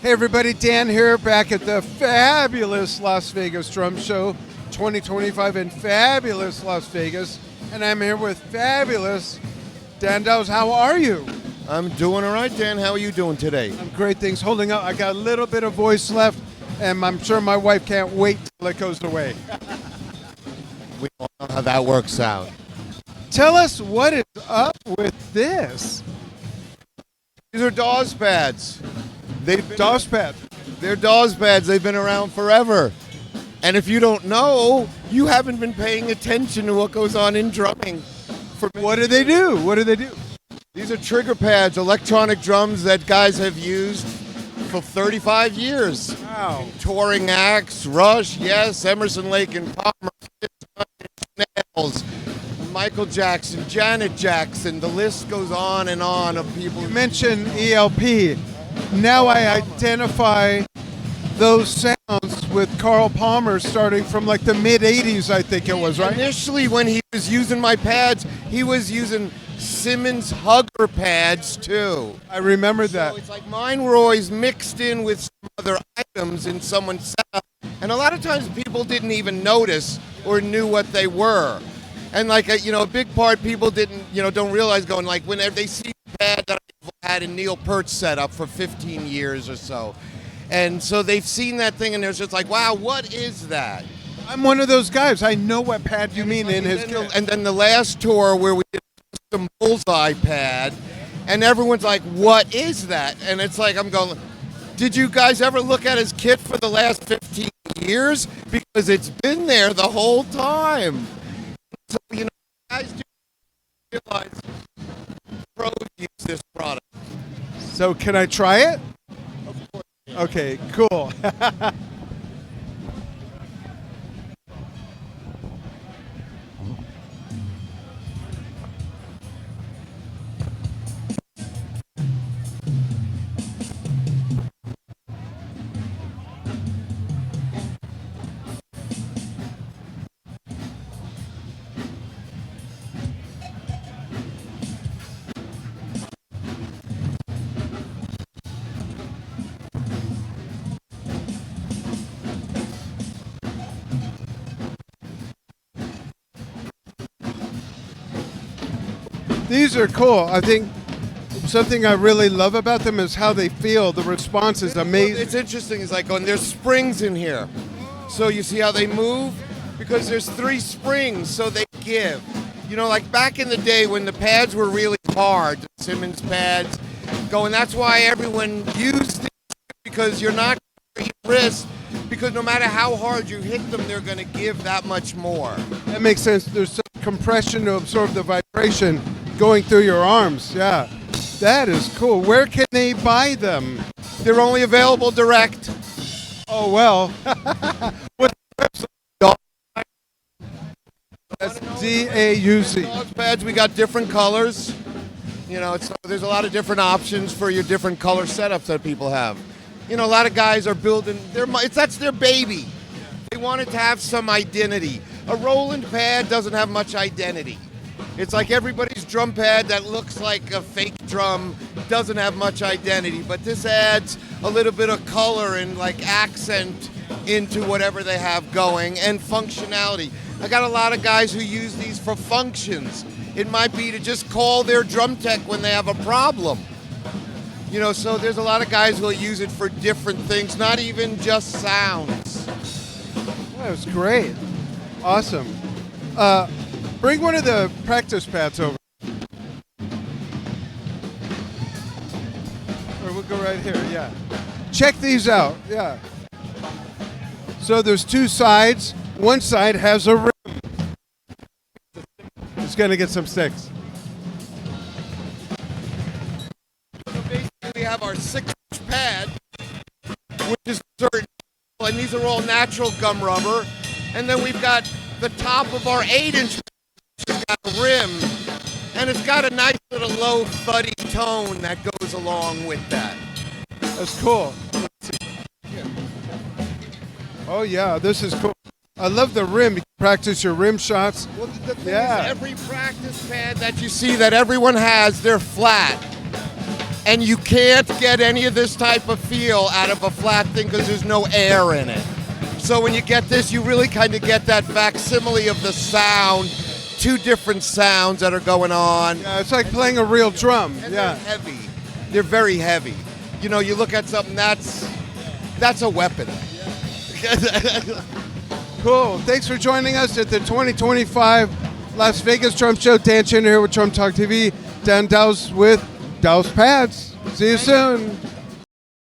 Hey everybody, Dan here, back at the fabulous Las Vegas Drum Show 2025 in fabulous Las Vegas. And I'm here with fabulous Dan Dauz. How are you? I'm doing all right, Dan. How are you doing today? I'm great, things holding up. I got a little bit of voice left, and I'm sure my wife can't wait till it goes away. We all know how that works out. Tell us what is up with this. These are Dauz pads. Dauz pad. They're Dauz pads. They've been around forever. And if you don't know, you haven't been paying attention to what goes on in drumming. What do they do? What do they do? These are trigger pads, electronic drums that guys have used for 35 years. Wow. Touring acts, Rush, Yes, Emerson, Lake and Palmer, Nails, Michael Jackson, Janet Jackson. The list goes on and on of people. You mentioned ELP. Now I identify those sounds with Carl Palmer starting from like the mid-'80s, I think it was, right? Initially, when he was using my pads, he was using Simmons Hugger pads too. I remember that. So it's like mine were always mixed in with some other items in someone's setup. And a lot of times people didn't even notice or knew what they were. And like, a big part people don't realize going like whenever they see a pad that I had in Neil Peart's setup for 15 years or so. And so they've seen that thing and they're just like, wow, what is that? I'm one of those guys. I know what pad you mean in his kit. And then the last tour where we did some bullseye pad, and everyone's like, what is that? And it's like, I'm going, did you guys ever look at his kit for the last 15 years? Because it's been there the whole time. So, guys do realize pros use this product. So can I try it? Of course. Okay, cool. These are cool. I think something I really love about them is how they feel. The response is amazing. It's interesting. It's like there's springs in here. So you see how they move? Because there's 3 springs, so they give. Like back in the day when the pads were really hard, the Simmons pads, that's why everyone used these, because you're not going to wrist, because no matter how hard you hit them, they're going to give that much more. That makes sense. There's some compression to absorb the vibration going through your arms. Yeah, that is cool. Where can they buy them? They're only available direct. Oh, well. What's the website? That's DAUZ. Dauz pads, we got different colors. There's a lot of different options for your different color setups that people have. A lot of guys are building that's their baby. They want it to have some identity. A Roland pad doesn't have much identity. It's like everybody's drum pad that looks like a fake drum doesn't have much identity, but this adds a little bit of color and like accent into whatever they have going and functionality. I got a lot of guys who use these for functions. It might be to just call their drum tech when they have a problem. So there's a lot of guys who will use it for different things, not even just sounds. That was great. Awesome. Bring one of the practice pads over. Or we'll go right here, yeah. Check these out, yeah. So there's 2 sides. One side has a rim. It's gonna get some sticks. So basically we have our 6-inch pad, which is certain, and these are all natural gum rubber. And then we've got the top of our 8-inch, which has got a rim, and it's got a nice little low thuddy tone that goes along with that. That's cool. Oh yeah, this is cool. I love the rim. You can practice your rim shots. Well, the thing is, every practice pad that you see that everyone has, they're flat. And you can't get any of this type of feel out of a flat thing because there's no air in it. So when you get this, you really kind of get that facsimile of the sound, two different sounds that are going on. Yeah, it's like playing a real drum. And Yeah. they're heavy. They're very heavy. You know, you look at something that's a weapon. Cool. Thanks for joining us at the 2025 Las Vegas Drum Show. Dan Shinder here with Drum Talk TV. Dan Dauz with Dauz Pads. See you soon.